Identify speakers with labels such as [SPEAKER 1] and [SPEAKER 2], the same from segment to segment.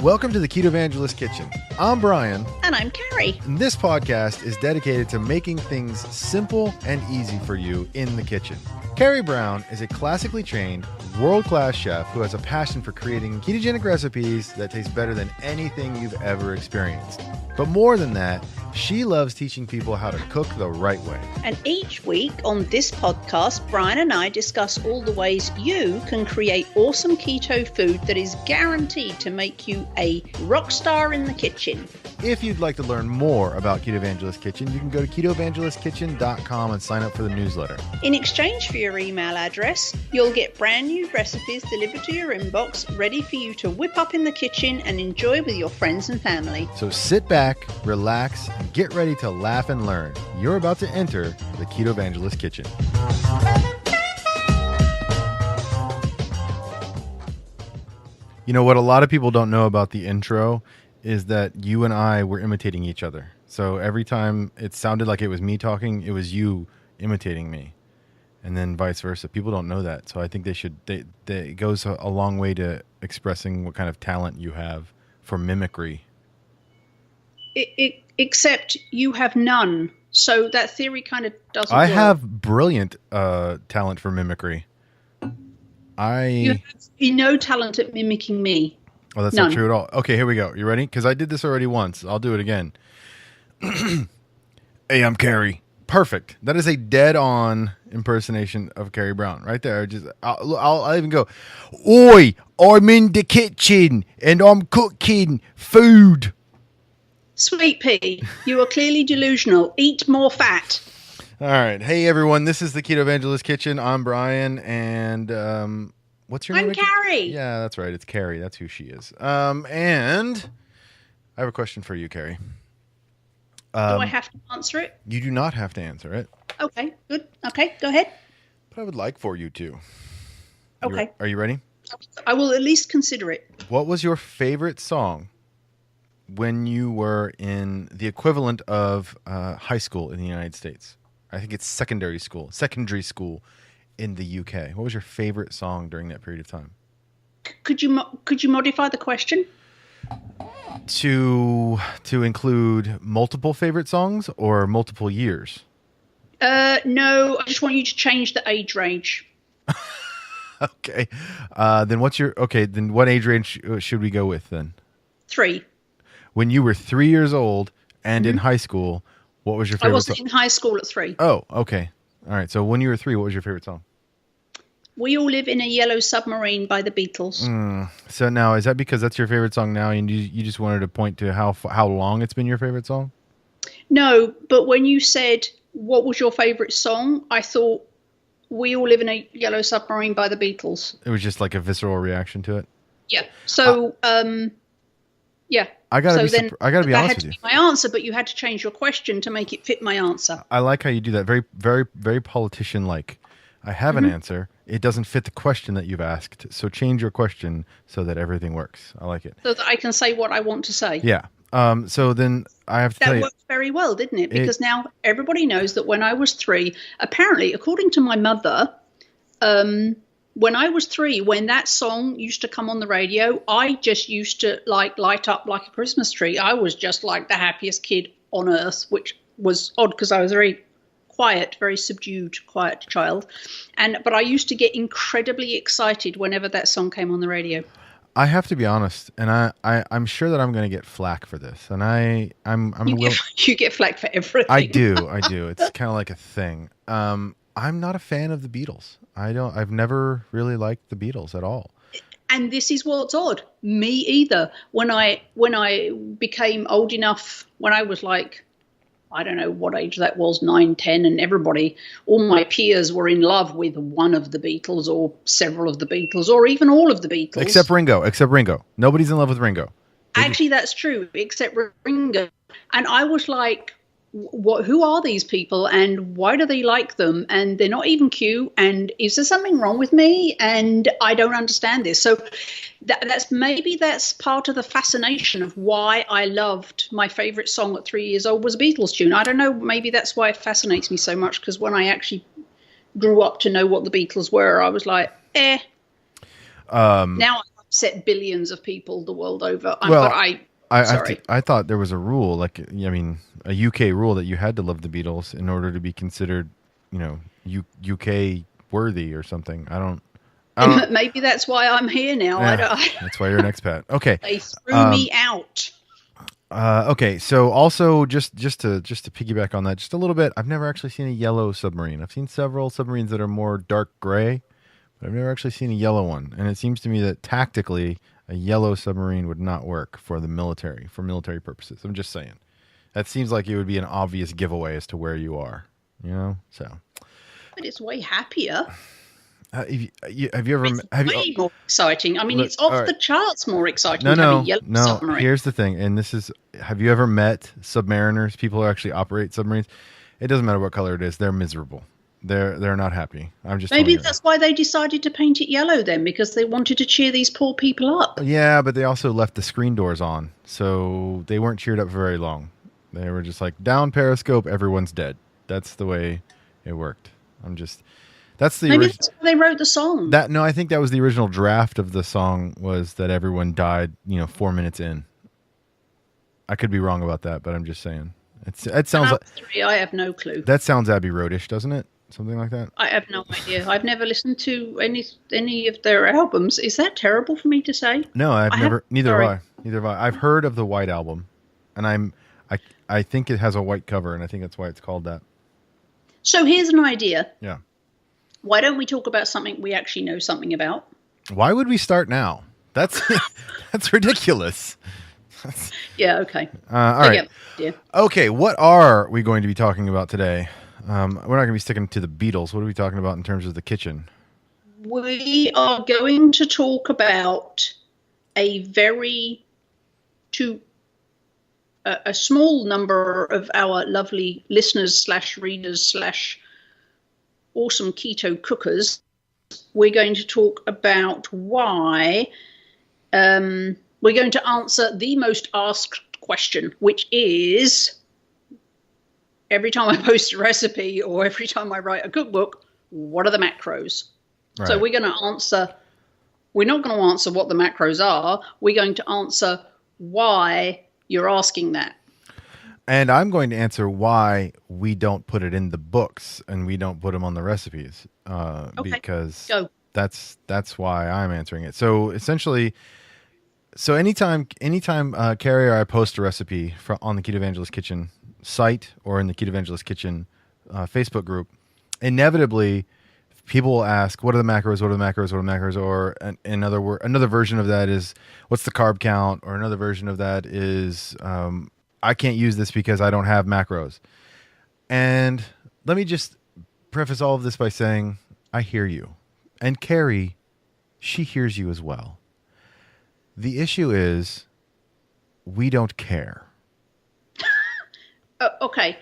[SPEAKER 1] Welcome to the Ketovangelist Kitchen. I'm Brian.
[SPEAKER 2] And I'm Carrie.
[SPEAKER 1] And this podcast is dedicated to making things simple and easy for you in the kitchen. Carrie Brown is a classically trained, world-class chef who has a passion for creating ketogenic recipes that taste better than anything you've ever experienced. But more than that, she loves teaching people how to cook the right way.
[SPEAKER 2] And each week on this podcast, Brian and I discuss all the ways you can create awesome keto food that is guaranteed to make you a rock star in the kitchen.
[SPEAKER 1] If you'd like to learn more about Ketovangelist Kitchen, you can go to KetoVangelistKitchen.com and sign up for the newsletter.
[SPEAKER 2] In exchange for your email address, you'll get brand new recipes delivered to your inbox, ready for you to whip up in the kitchen and enjoy with your friends and family.
[SPEAKER 1] So sit back, relax, and get ready to laugh and learn. You're about to enter the Ketovangelist Kitchen. You know what a lot of people don't know about the intro is that you and I were imitating each other. So every time it sounded like it was me talking, it was you imitating me. And then vice versa. People don't know that. So I think they should, it goes a long way to expressing what kind of talent you have for mimicry.
[SPEAKER 2] Except you have none. So that theory kind of doesn't
[SPEAKER 1] I
[SPEAKER 2] work.
[SPEAKER 1] have brilliant talent for mimicry.
[SPEAKER 2] You have no talent at mimicking me.
[SPEAKER 1] Oh, that's
[SPEAKER 2] None.
[SPEAKER 1] not true at all. Okay, here we go. You ready? Because I did this already once. I'll do it again. Hey, I'm Carrie. Perfect. That is a dead-on impersonation of Carrie Brown right there. I'll even go, Oi, I'm in the kitchen and I'm cooking food.
[SPEAKER 2] Sweet pea, you are clearly delusional. Eat more fat.
[SPEAKER 1] All right. Hey, everyone. This is the Ketovangelist Kitchen. I'm Brian, and what's your name?
[SPEAKER 2] I'm Carrie.
[SPEAKER 1] Yeah, that's right. It's Carrie. That's who she is. And I have a question for you, Carrie.
[SPEAKER 2] Do I have to answer it?
[SPEAKER 1] You do not have to answer it.
[SPEAKER 2] Okay, good. Okay, go ahead.
[SPEAKER 1] But I would like for you to.
[SPEAKER 2] Okay.
[SPEAKER 1] Are you ready?
[SPEAKER 2] I will at least consider it.
[SPEAKER 1] What was your favorite song when you were in the equivalent of high school in the United States? I think it's secondary school in the UK. What was your favorite song during that period of time?
[SPEAKER 2] Could you modify the question?
[SPEAKER 1] To include multiple favorite songs or multiple years?
[SPEAKER 2] No, I just want you to change the age range.
[SPEAKER 1] Okay. Then what age range should we go with then?
[SPEAKER 2] 3.
[SPEAKER 1] When you were 3 years old and in high school, what was your favorite
[SPEAKER 2] I wasn't
[SPEAKER 1] song?
[SPEAKER 2] in high school at 3.
[SPEAKER 1] Oh, okay. All right. So when you were 3, what was your favorite song?
[SPEAKER 2] We All Live in a Yellow Submarine by the Beatles.
[SPEAKER 1] So now, is that because that's your favorite song now and you just wanted to point to how long it's been your favorite song?
[SPEAKER 2] No, but when you said, what was your favorite song? I thought We All Live in a Yellow Submarine by the Beatles.
[SPEAKER 1] It was just like a visceral reaction to it?
[SPEAKER 2] Yeah. So, yeah.
[SPEAKER 1] I gotta be honest with you.
[SPEAKER 2] That had to be my answer, but you had to change your question to make it fit my answer.
[SPEAKER 1] I like how you do that. Very, very, very politician-like. I have an answer. It doesn't fit the question that you've asked. So change your question so that everything works. I like it.
[SPEAKER 2] So that I can say what I want to say.
[SPEAKER 1] Yeah. So then I have to tell you.
[SPEAKER 2] That worked very well, didn't it? Because now everybody knows that when I was 3, apparently, according to my mother, when I was 3, when that song used to come on the radio, I just used to light up like a Christmas tree. I was just like the happiest kid on earth, which was odd because I was very quiet, very subdued, quiet child. But I used to get incredibly excited whenever that song came on the radio.
[SPEAKER 1] I have to be honest, and I'm sure that I'm going to get flack for this, and
[SPEAKER 2] you get flack for everything.
[SPEAKER 1] I do. It's kind of like a thing. I'm not a fan of the Beatles. I've never really liked the Beatles at all.
[SPEAKER 2] And this is what's odd. Me either. When I became old enough, when I was like, I don't know what age that was, 9, 10, and all my peers were in love with one of the Beatles or several of the Beatles or even all of the Beatles.
[SPEAKER 1] Except Ringo. Nobody's in love with Ringo.
[SPEAKER 2] Actually, that's true, except Ringo. And I was like, who are these people and why do they like them? And they're not even cute. And is there something wrong with me? And I don't understand this. So that's part of the fascination of why I loved my favorite song at 3 years old was a Beatles tune. I don't know. Maybe that's why it fascinates me so much, because when I actually grew up to know what the Beatles were, I was like, Now I upset billions of people the world over.
[SPEAKER 1] Well,
[SPEAKER 2] But sorry.
[SPEAKER 1] I thought there was a rule, like, I mean, a UK rule that you had to love the Beatles in order to be considered, UK worthy or something. I don't.
[SPEAKER 2] Maybe that's why I'm here now.
[SPEAKER 1] Yeah, that's why you're an expat. Okay.
[SPEAKER 2] They threw me out.
[SPEAKER 1] Okay. So also just to piggyback on that just a little bit, I've never actually seen a yellow submarine. I've seen several submarines that are more dark gray, but I've never actually seen a yellow one. And it seems to me that tactically a yellow submarine would not work for the military, for military purposes. I'm just saying. That seems like it would be an obvious giveaway as to where you are, so.
[SPEAKER 2] But it's way happier.
[SPEAKER 1] Have you ever?
[SPEAKER 2] Way more exciting. I mean, it's off the charts more exciting.
[SPEAKER 1] No.
[SPEAKER 2] Submarine.
[SPEAKER 1] Here's the thing, and this is: have you ever met submariners? People who actually operate submarines. It doesn't matter what color it is; they're miserable. They're not happy. I'm just
[SPEAKER 2] maybe that's why they decided to paint it yellow then, because they wanted to cheer these poor people up.
[SPEAKER 1] Yeah, but they also left the screen doors on, so they weren't cheered up for very long. They were just like, down periscope, everyone's dead. That's the way it worked. That's the
[SPEAKER 2] maybe that's why they wrote the song.
[SPEAKER 1] No, I think that was the original draft of the song, was that everyone died, 4 minutes in. I could be wrong about that, but I'm just saying. It sounds like
[SPEAKER 2] I have no clue.
[SPEAKER 1] That sounds Abbey Roadish, doesn't it? Something like that.
[SPEAKER 2] I have no idea. I've never listened to any of their albums. Is that terrible for me to say?
[SPEAKER 1] No, neither have I. I've heard of the White Album, and I think it has a white cover, and I think that's why it's called that.
[SPEAKER 2] So here's an idea.
[SPEAKER 1] Yeah.
[SPEAKER 2] Why don't we talk about something we actually know something about?
[SPEAKER 1] Why would we start now? That's ridiculous.
[SPEAKER 2] Yeah, okay.
[SPEAKER 1] All right. Okay, what are we going to be talking about today? We're not going to be sticking to the Beatles. What are we talking about in terms of the kitchen?
[SPEAKER 2] We are going to talk about a small number of our lovely listeners / readers / awesome keto cookers. We're going to talk about why we're going to answer the most asked question, which is, every time I post a recipe or every time I write a cookbook, what are the macros? Right. So we're not going to answer what the macros are. We're going to answer why you're asking that.
[SPEAKER 1] And I'm going to answer why we don't put it in the books and we don't put them on the recipes, because that's why I'm answering it. So essentially, anytime Carrie or I post a recipe on the Ketovangelist Kitchen site or in the Ketovangelist Kitchen Facebook group, inevitably people will ask, what are the macros? What are the macros? What are the macros? Or another version of that is, what's the carb count? Or another version of that is, I can't use this because I don't have macros. And let me just preface all of this by saying, I hear you. And Carrie, she hears you as well. The issue is, we don't care.
[SPEAKER 2] Okay.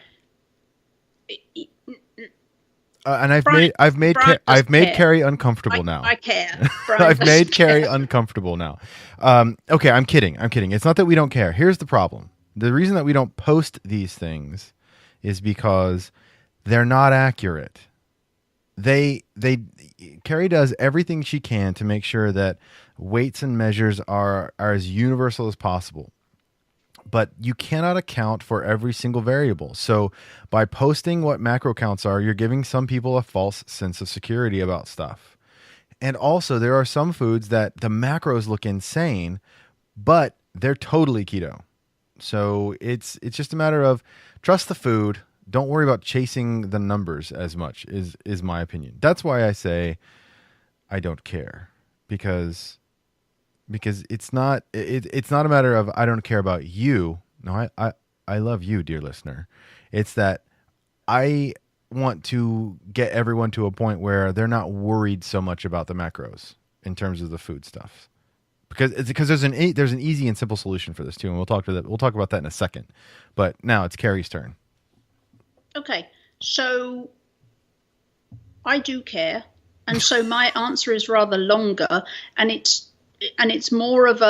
[SPEAKER 1] And I've made Carrie uncomfortable now.
[SPEAKER 2] I care.
[SPEAKER 1] I've made Carrie uncomfortable now. Okay, I'm kidding. It's not that we don't care. Here's the problem. The reason that we don't post these things is because they're not accurate. Carrie does everything she can to make sure that weights and measures are as universal as possible. But you cannot account for every single variable. So by posting what macro counts are, you're giving some people a false sense of security about stuff. And also, there are some foods that the macros look insane, but they're totally keto. So it's just a matter of trust the food. Don't worry about chasing the numbers as much, is my opinion. That's why I say I don't care, because it's not a matter of I don't care about you. No, I love you, dear listener. It's that I want to get everyone to a point where they're not worried so much about the macros in terms of the food stuff. Because there's an easy and simple solution for this too, and we'll talk about that in a second. But now it's Carrie's turn.
[SPEAKER 2] Okay, so I do care, and so my answer is rather longer, and it's more of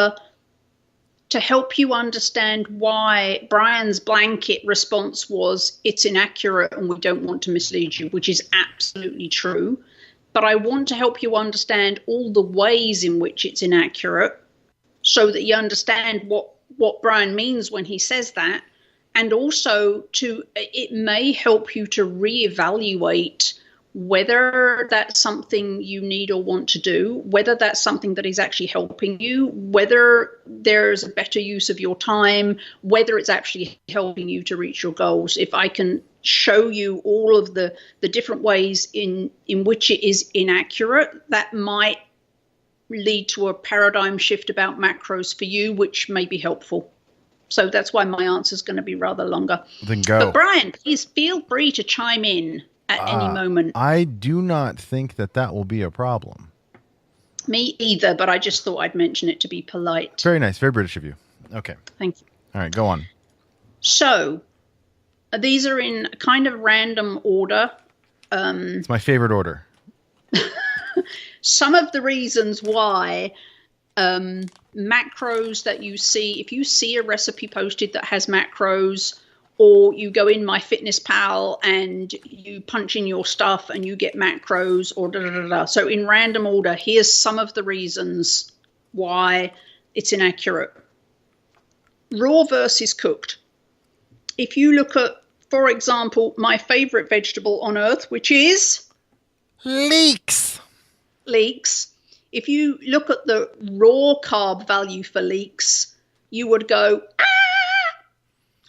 [SPEAKER 2] to help you understand why Brian's blanket response was it's inaccurate and we don't want to mislead you, which is absolutely true. but I want to help you understand all the ways in which it's inaccurate so that you understand what Brian means when he says that. And also it may help you to reevaluate whether that's something you need or want to do, whether that's something that is actually helping you, whether there's a better use of your time, whether it's actually helping you to reach your goals. If I can show you all of the different ways in which it is inaccurate, that might lead to a paradigm shift about macros for you, which may be helpful. So that's why my answer is going to be rather longer.
[SPEAKER 1] Then go.
[SPEAKER 2] But Brian, please feel free to chime in at any moment.
[SPEAKER 1] I do not think that will be a problem.
[SPEAKER 2] Me either, but I just thought I'd mention it to be polite.
[SPEAKER 1] Very nice. Very British of you. Okay.
[SPEAKER 2] Thank you.
[SPEAKER 1] All right, go on.
[SPEAKER 2] So these are in kind of random order.
[SPEAKER 1] It's my favorite order.
[SPEAKER 2] Some of the reasons why macros that you see, if you see a recipe posted that has macros, or you go in MyFitnessPal and you punch in your stuff and you get macros, or da-da-da-da. So in random order, here's some of the reasons why it's inaccurate. Raw versus cooked. If you look at, for example, my favorite vegetable on earth, which is
[SPEAKER 1] leeks.
[SPEAKER 2] If you look at the raw carb value for leeks, you would go,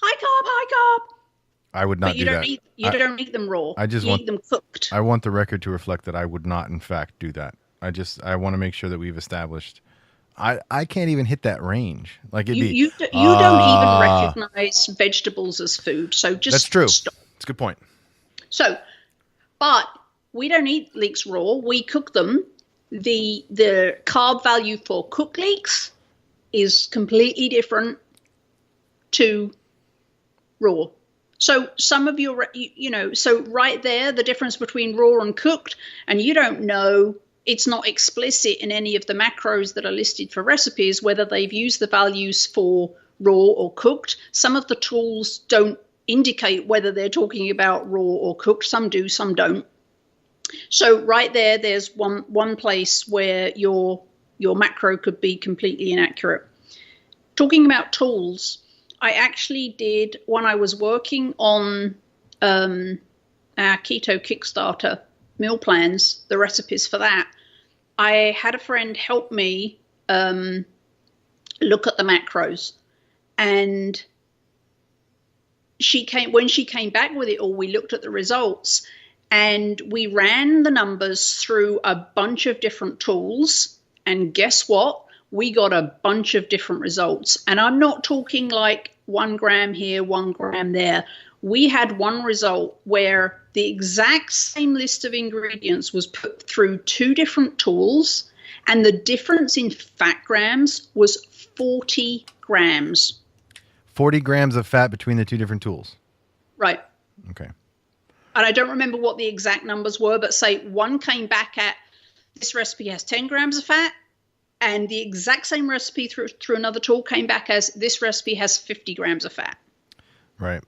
[SPEAKER 2] high carb.
[SPEAKER 1] I would not do that.
[SPEAKER 2] You don't eat them raw. You eat them cooked.
[SPEAKER 1] I want the record to reflect that I would not, in fact, do that. I want to make sure that we've established. I can't even hit that range. Like
[SPEAKER 2] you don't even recognize vegetables as food. So just
[SPEAKER 1] that's true.
[SPEAKER 2] Stop.
[SPEAKER 1] That's a good point.
[SPEAKER 2] So, but we don't eat leeks raw. We cook them. The carb value for cooked leeks is completely different to raw. So some of your, so right there, the difference between raw and cooked, and you don't know, it's not explicit in any of the macros that are listed for recipes, whether they've used the values for raw or cooked. Some of the tools don't indicate whether they're talking about raw or cooked. Some do, some don't. So right there, there's one place where your macro could be completely inaccurate. Talking about tools, I actually did, when I was working on our Keto Kickstarter meal plans, the recipes for that, I had a friend help me look at the macros. And when she came back with it all, we looked at the results and we ran the numbers through a bunch of different tools. And guess what? We got a bunch of different results. And I'm not talking like 1 gram here, 1 gram there. We had one result where the exact same list of ingredients was put through 2 different tools, and the difference in fat grams was 40 grams.
[SPEAKER 1] 40 grams of fat between the 2 different tools.
[SPEAKER 2] Right.
[SPEAKER 1] Okay.
[SPEAKER 2] And I don't remember what the exact numbers were, but say one came back at, this recipe has 10 grams of fat, and the exact same recipe through another tool came back as, this recipe has 50 grams of fat.
[SPEAKER 1] Right.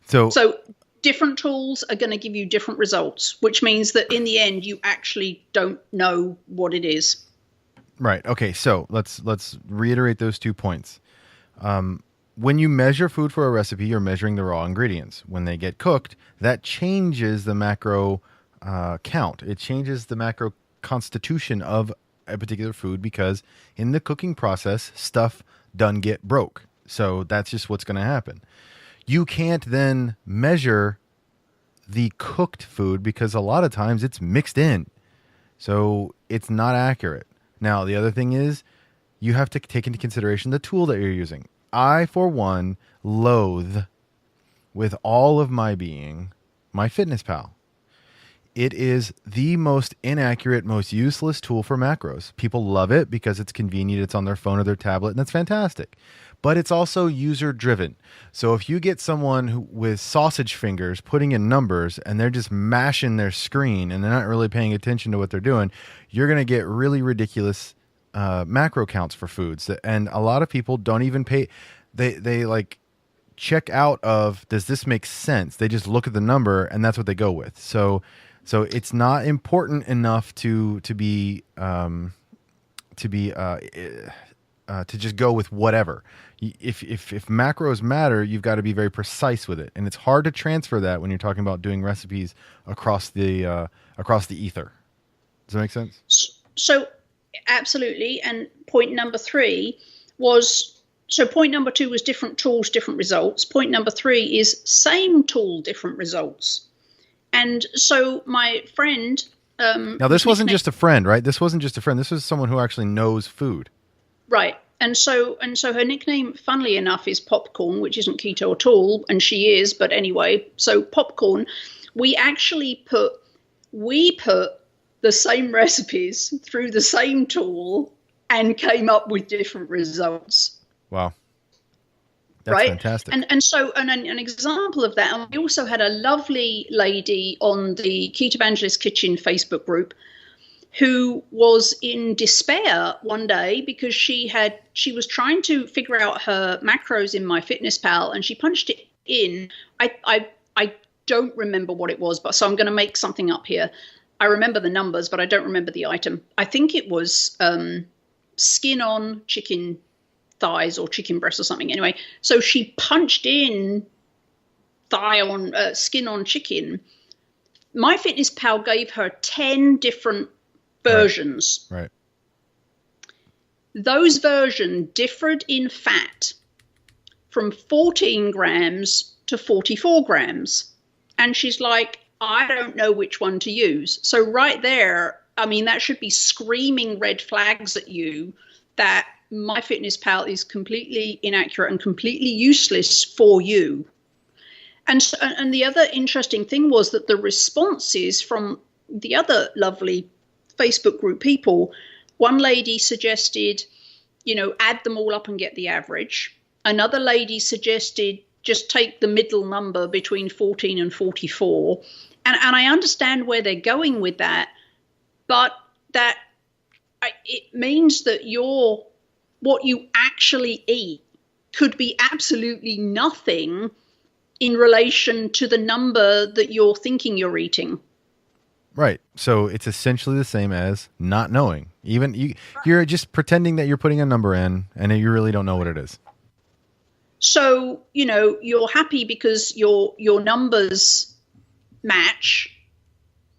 [SPEAKER 2] So different tools are going to give you different results, which means that in the end, you actually don't know what it is.
[SPEAKER 1] Right. Okay. So let's reiterate those 2 points. When you measure food for a recipe, you're measuring the raw ingredients. When they get cooked, that changes the macro count. It changes the macro constitution of a particular food, because in the cooking process, stuff done get broke. So that's just what's going to happen. You can't then measure the cooked food because a lot of times it's mixed in. So it's not accurate. Now, the other thing is you have to take into consideration the tool that you're using. I, for one, loathe with all of my being MyFitnessPal. It is the most inaccurate, most useless tool for macros. People love it because it's convenient. It's on their phone or their tablet, and that's fantastic. But it's also user-driven. So if you get someone with sausage fingers putting in numbers and they're just mashing their screen and they're not really paying attention to what they're doing, you're going to get really ridiculous macro counts for foods. And a lot of people don't even pay. They like check out of, does this make sense? They just look at the number and that's what they go with. So So it's not important enough to just go with whatever. If macros matter, you've got to be very precise with it, and it's hard to transfer that when you're talking about doing recipes across the ether. Does that make sense?
[SPEAKER 2] So absolutely. And point number 3 was, so point number 2 was different tools, different results. Point number 3 is same tool, different results. And so my friend,
[SPEAKER 1] now this wasn't just a friend, right? This wasn't just a friend. This was someone who actually knows food.
[SPEAKER 2] Right. And so her nickname, funnily enough, is Popcorn, which isn't keto at all. And she is. But anyway, so Popcorn, we put the same recipes through the same tool and came up with different results.
[SPEAKER 1] Wow. That's fantastic.
[SPEAKER 2] And so an example of that, and we also had a lovely lady on the Ketovangelist Kitchen Facebook group who was in despair one day because she was trying to figure out her macros in MyFitnessPal, and she punched it in. I don't remember what it was, but so I'm going to make something up here. I remember the numbers, but I don't remember the item. I think it was skin on chicken thighs or chicken breast or something. Anyway, so she punched in thigh on skin on chicken. MyFitnessPal gave her 10 different versions.
[SPEAKER 1] Right.
[SPEAKER 2] Those versions differed in fat from 14 grams to 44 grams. And she's like, I don't know which one to use. So right there, I mean, that should be screaming red flags at you that MyFitnessPal is completely inaccurate and completely useless for you. And the other interesting thing was that the responses from the other lovely Facebook group people, one lady suggested, add them all up and get the average. Another lady suggested just take the middle number between 14 and 44. And I understand where they're going with that, but that it means that what you actually eat could be absolutely nothing in relation to the number that you're thinking you're eating.
[SPEAKER 1] Right. So it's essentially the same as not knowing. You're just pretending that you're putting a number in and you really don't know what it is.
[SPEAKER 2] So, you're happy because your numbers match,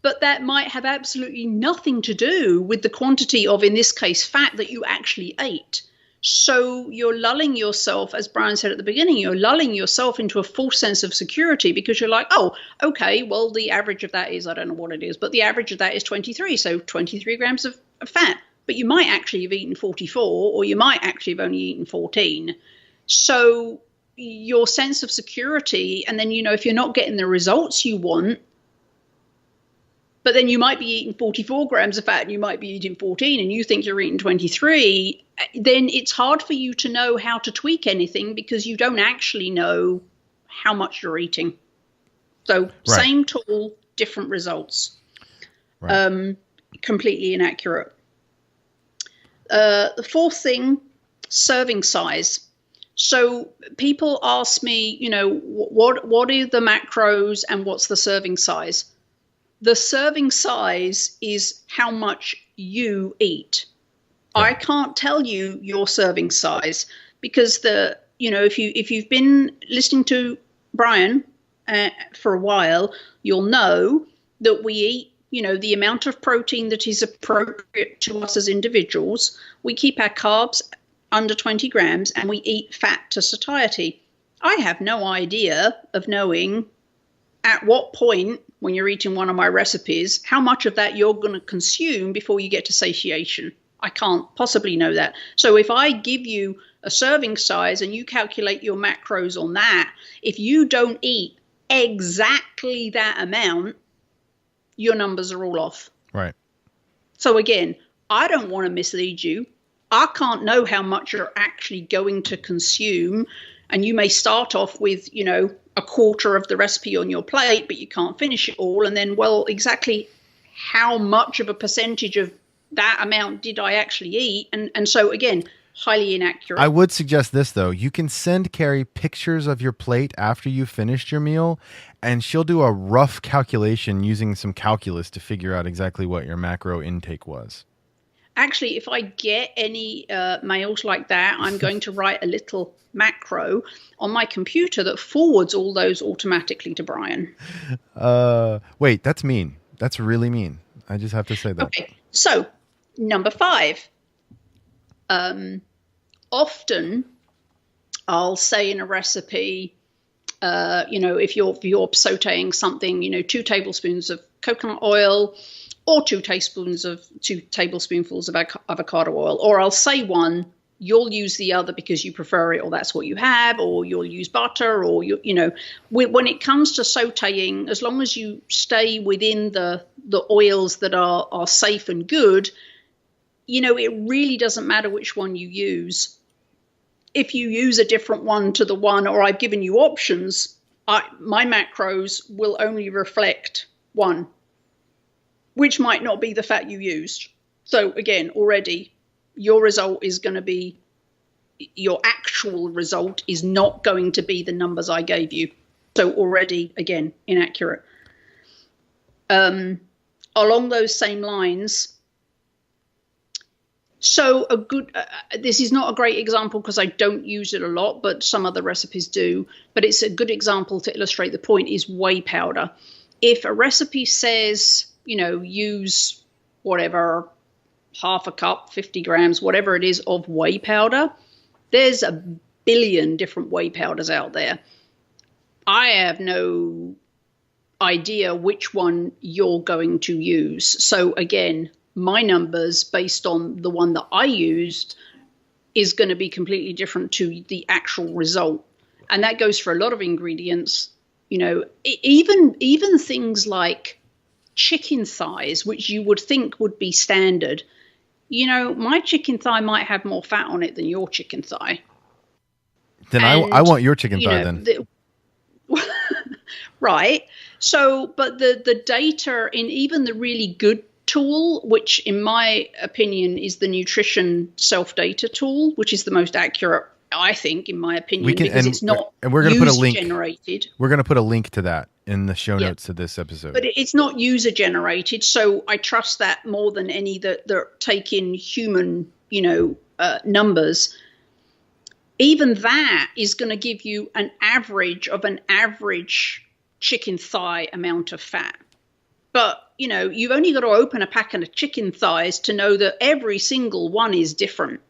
[SPEAKER 2] but that might have absolutely nothing to do with the quantity of, in this case, fat that you actually ate. So you're lulling yourself, as Brian said at the beginning, you're lulling yourself into a false sense of security because you're like, oh, okay, well, the average of that is, I don't know what it is, but the average of that is 23, so 23 grams of fat. But you might actually have eaten 44, or you might actually have only eaten 14. So your sense of security, and then, if you're not getting the results you want, but then you might be eating 44 grams of fat and you might be eating 14 and you think you're eating 23, then it's hard for you to know how to tweak anything because you don't actually know how much you're eating. So Same tool, different results. Right. Completely inaccurate. The fourth thing, serving size. So people ask me, what are the macros and what's the serving size? The serving size is how much you eat. Yeah. I can't tell you your serving size because if you've been listening to Brian for a while, you'll know that we eat, the amount of protein that is appropriate to us as individuals. We keep our carbs under 20 grams and we eat fat to satiety. I have no idea of knowing at what point when you're eating one of my recipes, how much of that you're going to consume before you get to satiation. I can't possibly know that. So if I give you a serving size and you calculate your macros on that, if you don't eat exactly that amount, your numbers are all off.
[SPEAKER 1] Right. So
[SPEAKER 2] again, I don't want to mislead you. I can't know how much you're actually going to consume. And you may start off with, a quarter of the recipe on your plate, but you can't finish it all. And then, well, exactly how much of a percentage of that amount did I actually eat? And so, again, highly inaccurate.
[SPEAKER 1] I would suggest this, though. You can send Carrie pictures of your plate after you've finished your meal, and she'll do a rough calculation using some calculus to figure out exactly what your macro intake was.
[SPEAKER 2] Actually, if I get any mails like that, I'm going to write a little macro on my computer that forwards all those automatically to Brian.
[SPEAKER 1] Wait, that's mean. That's really mean. I just have to say that.
[SPEAKER 2] Okay, so number 5. Often I'll say in a recipe, if you're sauteing something, 2 tablespoons of coconut oil or 2 tablespoonfuls of avocado oil, or I'll say one, you'll use the other because you prefer it or that's what you have, or you'll use butter, or when it comes to sauteing, as long as you stay within the oils that are safe and good, it really doesn't matter which one you use. If you use a different one to the one, or I've given you options, my macros will only reflect one, which might not be the fat you used. So again, already your result is going to be, your actual result is not going to be the numbers I gave you. So already, again, inaccurate. Along those same lines, so this is not a great example because I don't use it a lot, but some other recipes do. But it's a good example to illustrate the point, is whey powder. If a recipe says, use whatever, half a cup, 50 grams, whatever it is of whey powder, there's a billion different whey powders out there. I have no idea which one you're going to use. So again, my numbers based on the one that I used is going to be completely different to the actual result. And that goes for a lot of ingredients, even things like chicken thighs, which you would think would be standard. My chicken thigh might have more fat on it than your chicken thigh.
[SPEAKER 1] Then I want your chicken thigh then.
[SPEAKER 2] Right. So, but the data in even the really good tool, which in my opinion is the nutrition self-data tool, which is the most accurate, I think, in my opinion, because it's not
[SPEAKER 1] we're going to put a link
[SPEAKER 2] generated.
[SPEAKER 1] We're going to put a link to that in the show notes to this episode.
[SPEAKER 2] But it's not user generated, so I trust that more than any that take in human, numbers. Even that is going to give you an average of an average chicken thigh amount of fat. But, you've only got to open a packet of chicken thighs to know that every single one is different,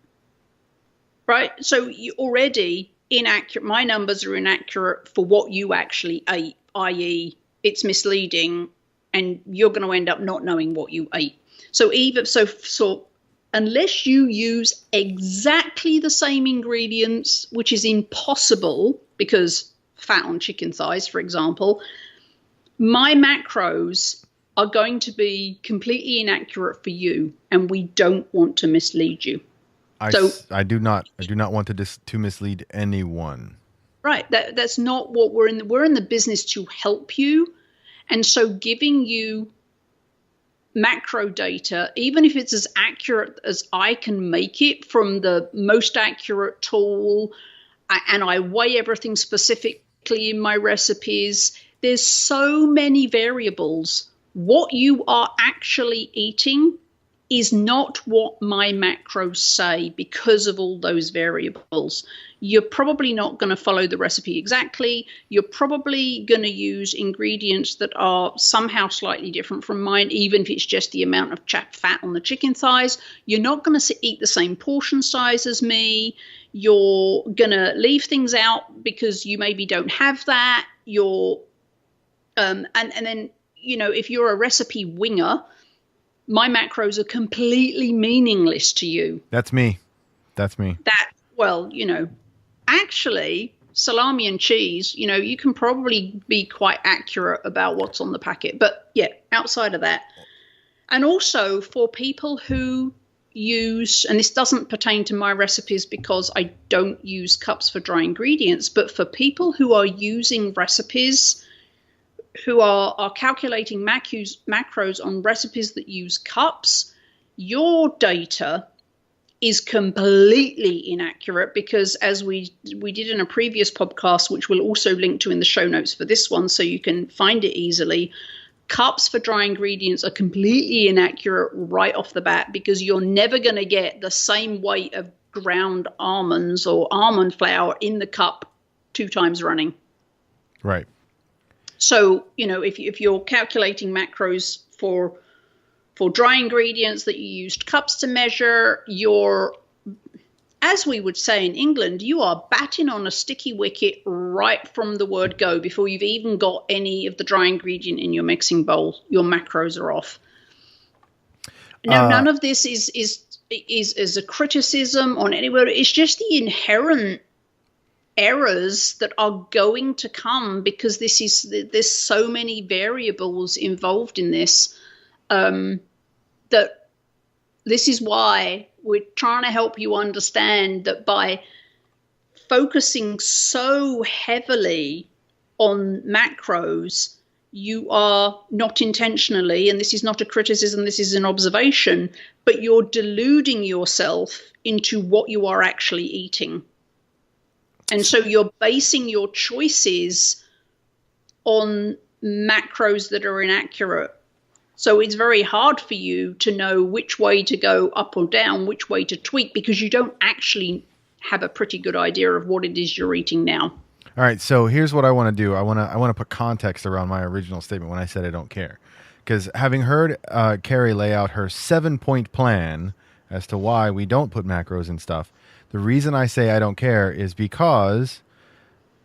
[SPEAKER 2] right? So you already inaccurate. My numbers are inaccurate for what you actually ate, i.e. it's misleading and you're going to end up not knowing what you ate. So unless you use exactly the same ingredients, which is impossible because fat on chicken thighs, for example, my macros are going to be completely inaccurate for you, and we don't want to mislead you.
[SPEAKER 1] I do not want to mislead anyone.
[SPEAKER 2] Right. That's not what we're in. We're in the business to help you. And so giving you macro data, even if it's as accurate as I can make it from the most accurate tool, and I weigh everything specifically in my recipes, there's so many variables. What you are actually eating is not what my macros say because of all those variables. You're probably not going to follow the recipe exactly. You're probably going to use ingredients that are somehow slightly different from mine, even if it's just the amount of fat on the chicken thighs. You're not going to eat the same portion size as me. You're going to leave things out because you maybe don't have that. And then, if you're a recipe winger, my macros are completely meaningless to you.
[SPEAKER 1] That's me.
[SPEAKER 2] Actually, salami and cheese, you can probably be quite accurate about what's on the packet. But yeah, outside of that. And also for people who use, and this doesn't pertain to my recipes because I don't use cups for dry ingredients, but for people who are using recipes, who are calculating macros on recipes that use cups, your data is completely inaccurate, because as we did in a previous podcast, which we'll also link to in the show notes for this one so you can find it easily, cups for dry ingredients are completely inaccurate right off the bat, because you're never going to get the same weight of ground almonds or almond flour in the cup 2 times running.
[SPEAKER 1] Right.
[SPEAKER 2] So, if you're calculating macros for dry ingredients that you used cups to measure, as we would say in England, you are batting on a sticky wicket right from the word go. Before you've even got any of the dry ingredient in your mixing bowl, your macros are off. Now, none of this is a criticism on anywhere. It's just the inherent errors that are going to come, because there's so many variables involved in this. That this is why we're trying to help you understand that by focusing so heavily on macros, you are not intentionally, and this is not a criticism, this is an observation, but you're deluding yourself into what you are actually eating. And so you're basing your choices on macros that are inaccurate. So it's very hard for you to know which way to go up or down, which way to tweak, because you don't actually have a pretty good idea of what it is you're eating now.
[SPEAKER 1] All right, so here's what I want to do. I want to put context around my original statement when I said I don't care. Because having heard Carrie lay out her 7-point plan as to why we don't put macros and stuff, the reason I say I don't care is because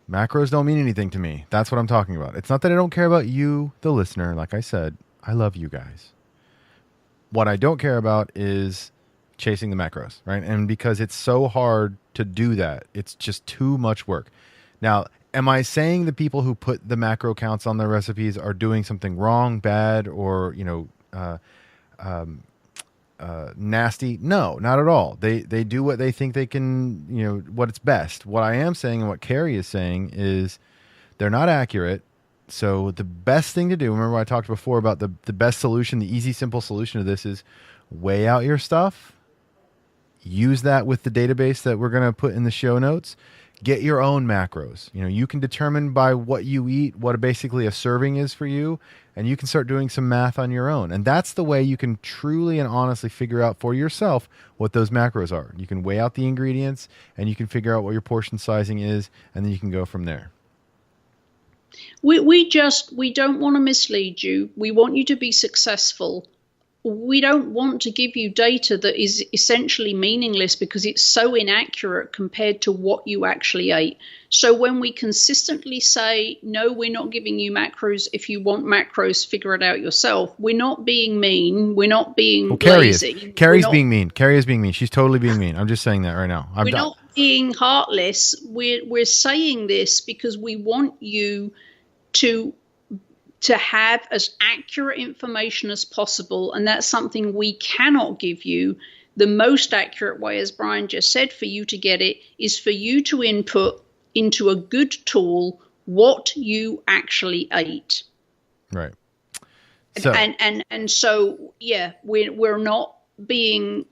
[SPEAKER 1] macros don't mean anything to me. That's what I'm talking about. It's not that I don't care about you, the listener. Like I said, I love you guys. What I don't care about is chasing the macros, right? And because it's so hard to do that, it's just too much work. Now, am I saying the people who put the macro counts on their recipes are doing something wrong, bad, or, nasty? No, not at all. They do what they think they can, what it's best. What I am saying and what Carrie is saying is they're not accurate. So the best thing to do, remember I talked before about the best solution, the easy, simple solution to this is weigh out your stuff. Use that with the database that we're going to put in the show notes. Get your own macros. You can determine by what you eat what basically a serving is for you, and you can start doing some math on your own. And that's the way you can truly and honestly figure out for yourself what those macros are. You can weigh out the ingredients, and you can figure out what your portion sizing is, and then you can go from there.
[SPEAKER 2] We don't want to mislead you. We want you to be successful. We don't want to give you data that is essentially meaningless because it's so inaccurate compared to what you actually ate. So when we consistently say, no, we're not giving you macros. If you want macros, figure it out yourself. We're not being mean. We're not being lazy.
[SPEAKER 1] Carrie's being mean. Carrie is being mean. She's totally being mean. I'm just saying that right now.
[SPEAKER 2] We're not being heartless. We're saying this because we want you to have as accurate information as possible, and that's something we cannot give you. The most accurate way, as Brian just said, for you to get it is for you to input into a good tool what you actually ate.
[SPEAKER 1] Right.
[SPEAKER 2] So, and so, yeah, we're not being,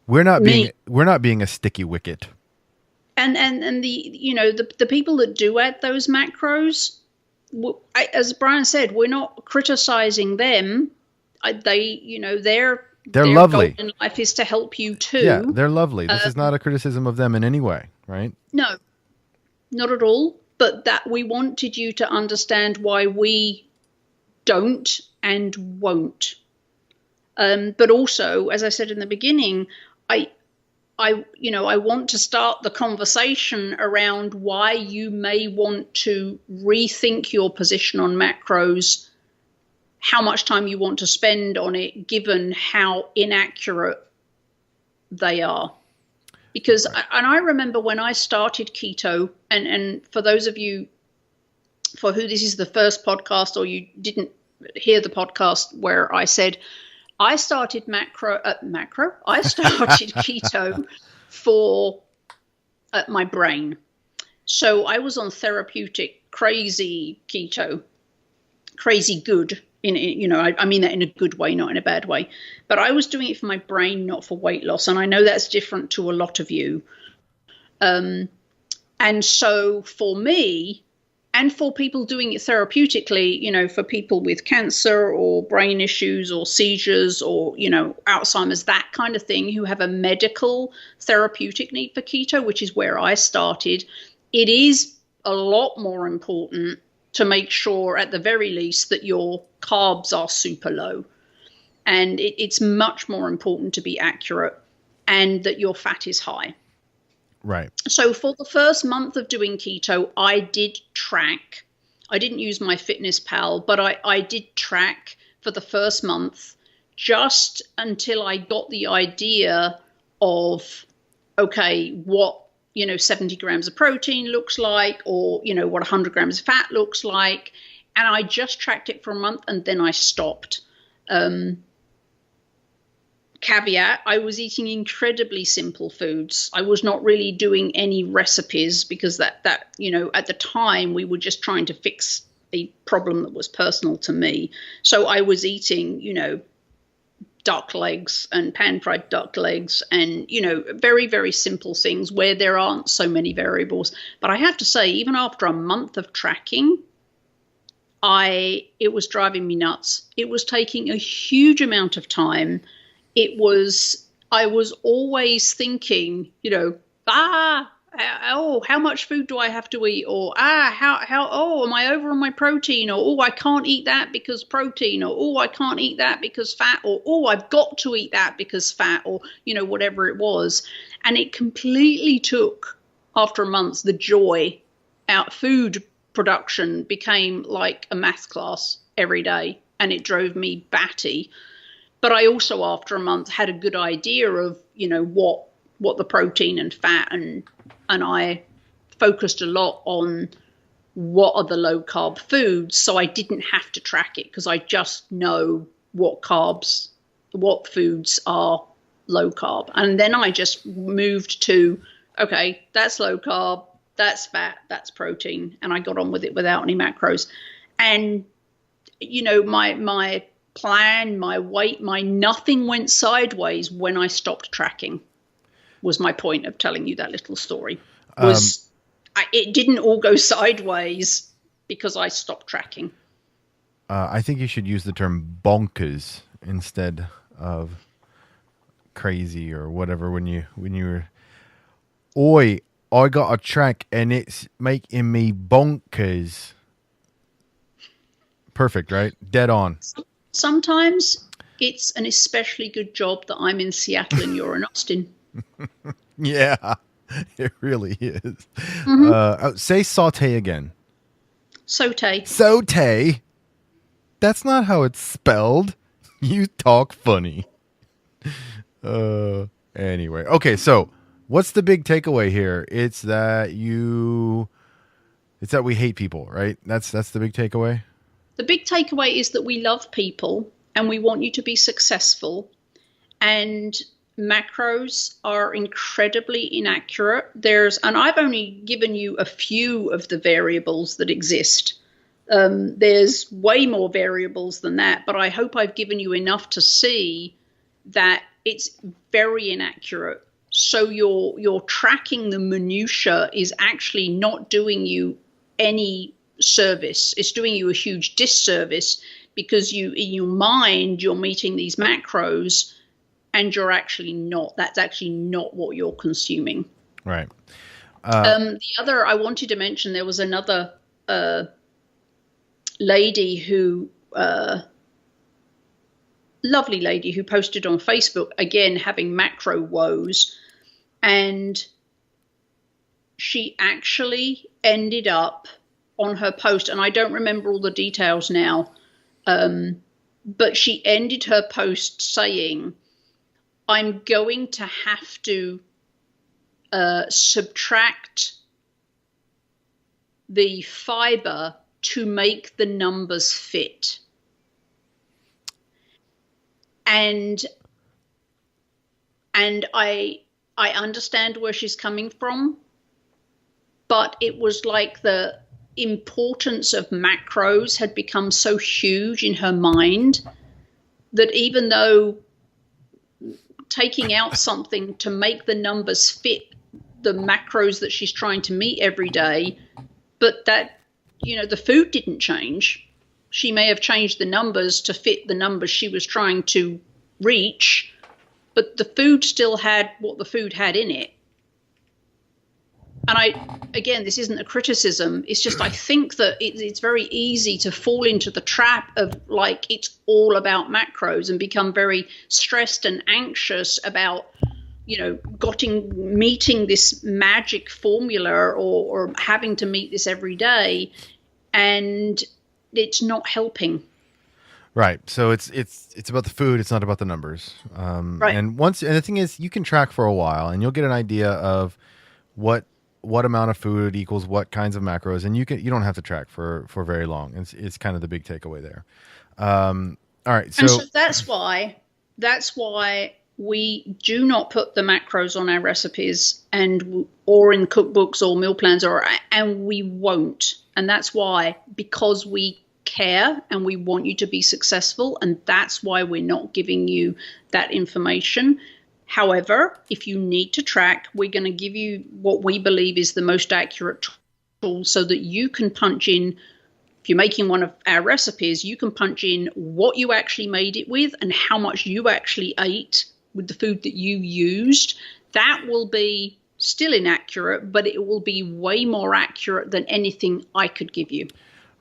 [SPEAKER 1] we're not being a sticky wicket.
[SPEAKER 2] And the people that do add those macros, as Brian said, we're not criticizing them. Their
[SPEAKER 1] lovely.
[SPEAKER 2] Goal in life is to help you too.
[SPEAKER 1] Yeah, they're lovely. This is not a criticism of them in any way, right?
[SPEAKER 2] No, not at all. But that we wanted you to understand why we don't and won't. But also, as I said in the beginning, I want to start the conversation around why you may want to rethink your position on macros, how much time you want to spend on it, given how inaccurate they are. Because, and I remember when I started keto, and for those of you for who this is the first podcast, or you didn't hear the podcast where I said, I started I started keto for my brain. So I was on therapeutic, crazy keto, crazy good I mean that in a good way, not in a bad way. But I was doing it for my brain, not for weight loss. And I know that's different to a lot of you. And so for me, and for people doing it therapeutically, for people with cancer or brain issues or seizures or, Alzheimer's, that kind of thing, who have a medical therapeutic need for keto, which is where I started, it is a lot more important to make sure at the very least that your carbs are super low. And it's much more important to be accurate and that your fat is high.
[SPEAKER 1] Right.
[SPEAKER 2] So for the first month of doing keto, I did track. I didn't use MyFitnessPal, but I did track for the first month just until I got the idea of, okay, what 70 grams of protein looks like, or, what 100 grams of fat looks like. And I just tracked it for a month and then I stopped. Caveat, I was eating incredibly simple foods. I was not really doing any recipes because that at the time we were just trying to fix a problem that was personal to me. So I was eating, duck legs and pan-fried duck legs and, very, very simple things where there aren't so many variables. But I have to say, even after a month of tracking, it was driving me nuts. It was taking a huge amount of time. I was always thinking, how much food do I have to eat? Or, am I over on my protein? Or, I can't eat that because protein. Or, I can't eat that because fat. Or, I've got to eat that because fat. Or, whatever it was. And it completely took, after a month, the joy out. Food production became like a math class every day. And it drove me batty. But I also, after a month, had a good idea of, what the protein and fat, and I focused a lot on what are the low carb foods. So I didn't have to track it because I just know what foods are low carb. And then I just moved to, okay, that's low carb, that's fat, that's protein. And I got on with it without any macros. And, my plan, my weight, my nothing went sideways when I stopped tracking, was my point of telling you that little story. It didn't all go sideways because I stopped tracking.
[SPEAKER 1] I think you should use the term bonkers instead of crazy or whatever when you're, oi, I got a track and it's making me bonkers. Perfect, right? Dead on.
[SPEAKER 2] Sometimes it's an especially good job that I'm in Seattle and you're in Austin.
[SPEAKER 1] Yeah, it really is. Mm-hmm. Say saute again.
[SPEAKER 2] Saute.
[SPEAKER 1] Saute? That's not how it's spelled. You talk funny. Anyway. Okay, so what's the big takeaway here? It's that we hate people, right? That's the big takeaway.
[SPEAKER 2] The big takeaway is that we love people and we want you to be successful, and macros are incredibly inaccurate. And I've only given you a few of the variables that exist. There's way more variables than that, but I hope I've given you enough to see that it's very inaccurate. So you're tracking the minutia is actually not doing you any service. It's doing you a huge disservice because in your mind you're meeting these macros and you're actually not. That's actually not what you're consuming.
[SPEAKER 1] Right.
[SPEAKER 2] The other I wanted to mention, there was another lady lovely lady who posted on Facebook, again having macro woes, and she actually ended up on her post, and I don't remember all the details now, but she ended her post saying, I'm going to have to subtract the fiber to make the numbers fit. And I understand where she's coming from, but it was like importance of macros had become so huge in her mind that even though taking out something to make the numbers fit the macros that she's trying to meet every day, but that, the food didn't change. She may have changed the numbers to fit the numbers she was trying to reach, but the food still had what the food had in it. And again, this isn't a criticism. It's just I think that it's very easy to fall into the trap of like it's all about macros and become very stressed and anxious about, meeting this magic formula or having to meet this every day, and it's not helping.
[SPEAKER 1] Right. So it's about the food. It's not about the numbers.
[SPEAKER 2] Right.
[SPEAKER 1] And the thing is, you can track for a while, and you'll get an idea of what amount of food equals what kinds of macros, and you don't have to track for very long. It's kind of the big takeaway there. All right.
[SPEAKER 2] So that's why we do not put the macros on our recipes or in cookbooks or meal plans, and we won't. And that's why, because we care and we want you to be successful, and that's why we're not giving you that information. However, if you need to track, we're going to give you what we believe is the most accurate tool so that you can punch in. If you're making one of our recipes, you can punch in what you actually made it with and how much you actually ate with the food that you used. That will be still inaccurate, but it will be way more accurate than anything I could give you.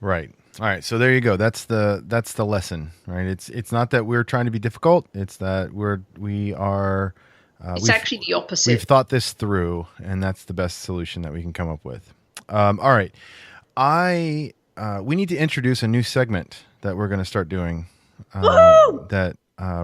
[SPEAKER 1] Right. All right. So there you go. That's the lesson, right? It's not that we're trying to be difficult. It's that we are.
[SPEAKER 2] It's actually the opposite.
[SPEAKER 1] We've thought this through, and that's the best solution that we can come up with. All right. We need to introduce a new segment that we're going to start doing. That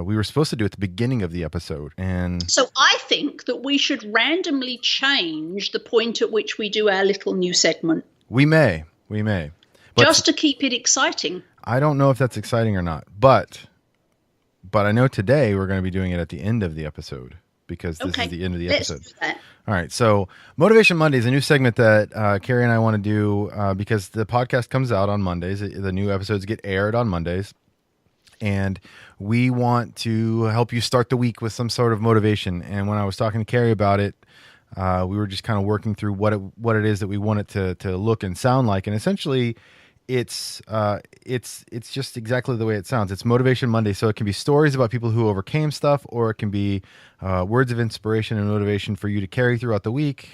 [SPEAKER 1] we were supposed to do at the beginning of the episode, and
[SPEAKER 2] so I think that we should randomly change the point at which we do our little new segment.
[SPEAKER 1] We may. But
[SPEAKER 2] just to keep it exciting.
[SPEAKER 1] I don't know if that's exciting or not, but I know today we're going to be doing it at the end of the episode because this is the end of the episode.
[SPEAKER 2] Let's do that.
[SPEAKER 1] All right. So Motivation Monday is a new segment that Carrie and I want to do because the podcast comes out on Mondays. The new episodes get aired on Mondays. And we want to help you start the week with some sort of motivation. And when I was talking to Carrie about it, we were just kind of working through what it is that we want it to look and sound like. And essentially, it's just exactly the way it sounds. It's Motivation Monday, so it can be stories about people who overcame stuff, or it can be words of inspiration and motivation for you to carry throughout the week,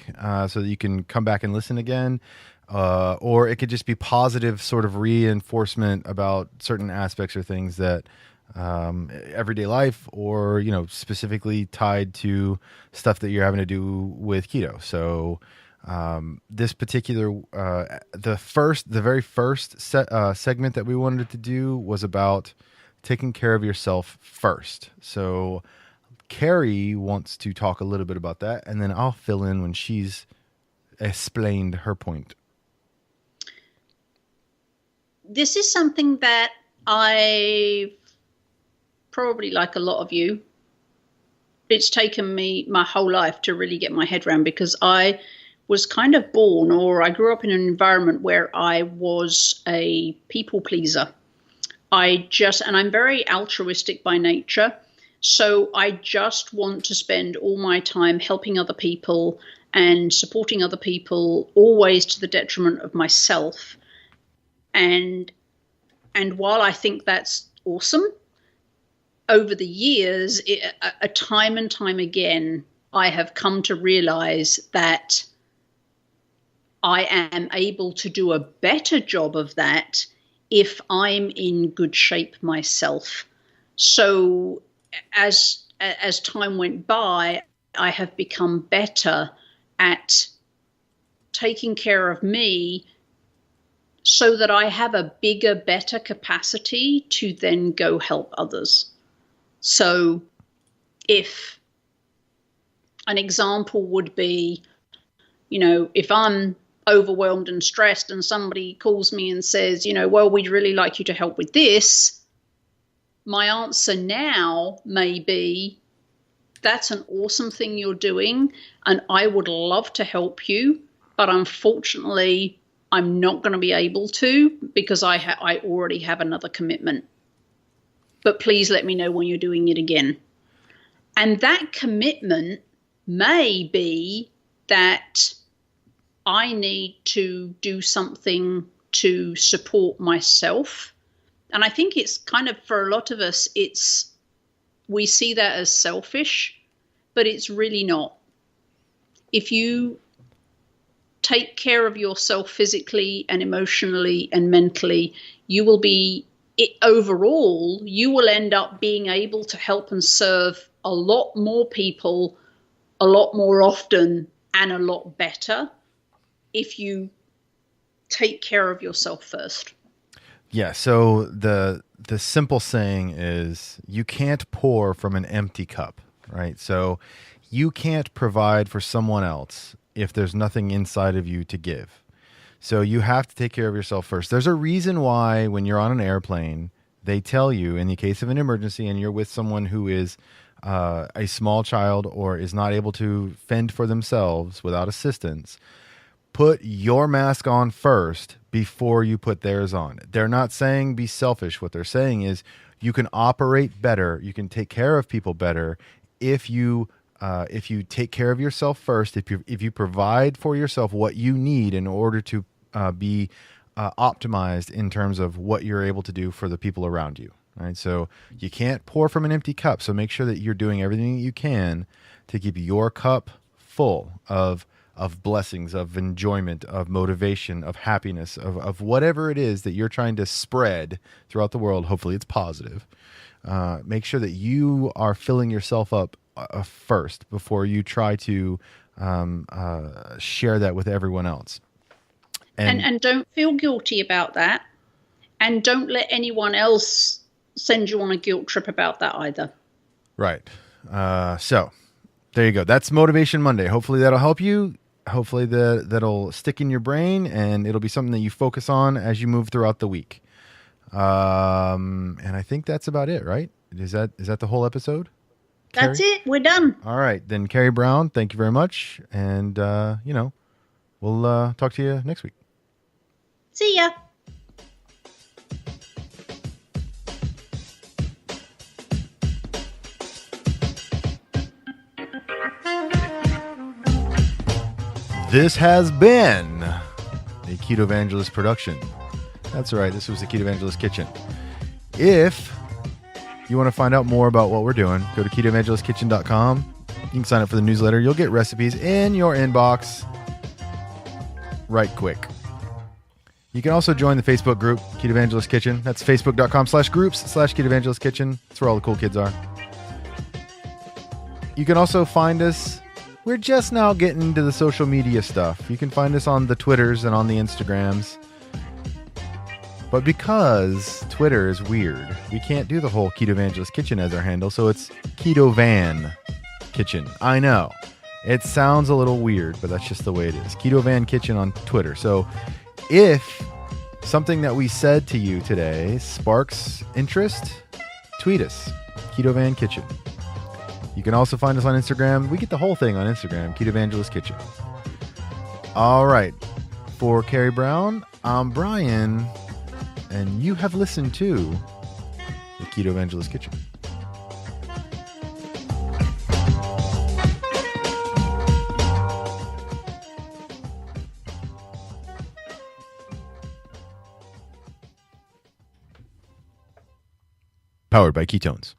[SPEAKER 1] so that you can come back and listen again. Or it could just be positive sort of reinforcement about certain aspects or things that everyday life, or specifically tied to stuff that you're having to do with keto. So this particular the very first segment that we wanted to do was about taking care of yourself first. So Carrie wants to talk a little bit about that, and then I'll fill in when she's explained her point.
[SPEAKER 2] This is something that I probably, like a lot of you, it's taken me my whole life to really get my head around, because I was kind of born, or I grew up in an environment where I was a people pleaser. And I'm very altruistic by nature. So I just want to spend all my time helping other people and supporting other people, always to the detriment of myself. And while I think that's awesome, over the years, time and time again, I have come to realize that I am able to do a better job of that if I'm in good shape myself. So as time went by, I have become better at taking care of me so that I have a bigger, better capacity to then go help others. So if an example would be, if I'm overwhelmed and stressed and somebody calls me and says, well, we'd really like you to help with this, my answer now may be, that's an awesome thing you're doing, and I would love to help you, but unfortunately, I'm not going to be able to because I already have another commitment. But please let me know when you're doing it again. And that commitment may be that I need to do something to support myself. And I think it's kind of, for a lot of us, we see that as selfish, but it's really not. If you take care of yourself physically and emotionally and mentally, overall, you will end up being able to help and serve a lot more people a lot more often and a lot better if you take care of yourself first.
[SPEAKER 1] Yeah. So the simple saying is you can't pour from an empty cup, right? So you can't provide for someone else if there's nothing inside of you to give. So you have to take care of yourself first. There's a reason why when you're on an airplane, they tell you in the case of an emergency and you're with someone who is a small child or is not able to fend for themselves without assistance, put your mask on first before you put theirs on. They're not saying be selfish. What they're saying is you can operate better, you can take care of people better if you take care of yourself first, if you provide for yourself what you need in order to be optimized in terms of what you're able to do for the people around you. Right? So you can't pour from an empty cup. So make sure that you're doing everything you can to keep your cup full of blessings, of enjoyment, of motivation, of happiness, of whatever it is that you're trying to spread throughout the world. Hopefully it's positive. Make sure that you are filling yourself up first before you try to share that with everyone else.
[SPEAKER 2] And don't feel guilty about that. And don't let anyone else send you on a guilt trip about that either.
[SPEAKER 1] Right. So there you go. That's Motivation Monday. Hopefully that'll help you. Hopefully that'll stick in your brain and it'll be something that you focus on as you move throughout the week. And I think that's about it, right? Is that the whole episode?
[SPEAKER 2] That's it. We're done.
[SPEAKER 1] All right. Then Carrie Brown, thank you very much. And, we'll talk to you next week.
[SPEAKER 2] See ya.
[SPEAKER 1] This has been a Ketovangelist production. That's right. This was the Ketovangelist Kitchen. If you want to find out more about what we're doing, go to KetoVangelistKitchen.com. You can sign up for the newsletter. You'll get recipes in your inbox right quick. You can also join the Facebook group, Ketovangelist Kitchen. That's facebook.com/groups/Ketovangelist Kitchen. That's where all the cool kids are. You can also find us. We're just now getting into the social media stuff. You can find us on the Twitters and on the Instagrams. But because Twitter is weird, we can't do the whole Ketovangelist Kitchen as our handle, so it's Ketovan Kitchen. I know. It sounds a little weird, but that's just the way it is. Ketovan Kitchen on Twitter. So if something that we said to you today sparks interest, tweet us, Ketovan Kitchen. You can also find us on Instagram. We get the whole thing on Instagram, Ketovangelist Kitchen. All right. For Carrie Brown, I'm Brian, and you have listened to the Ketovangelist Kitchen. Powered by ketones.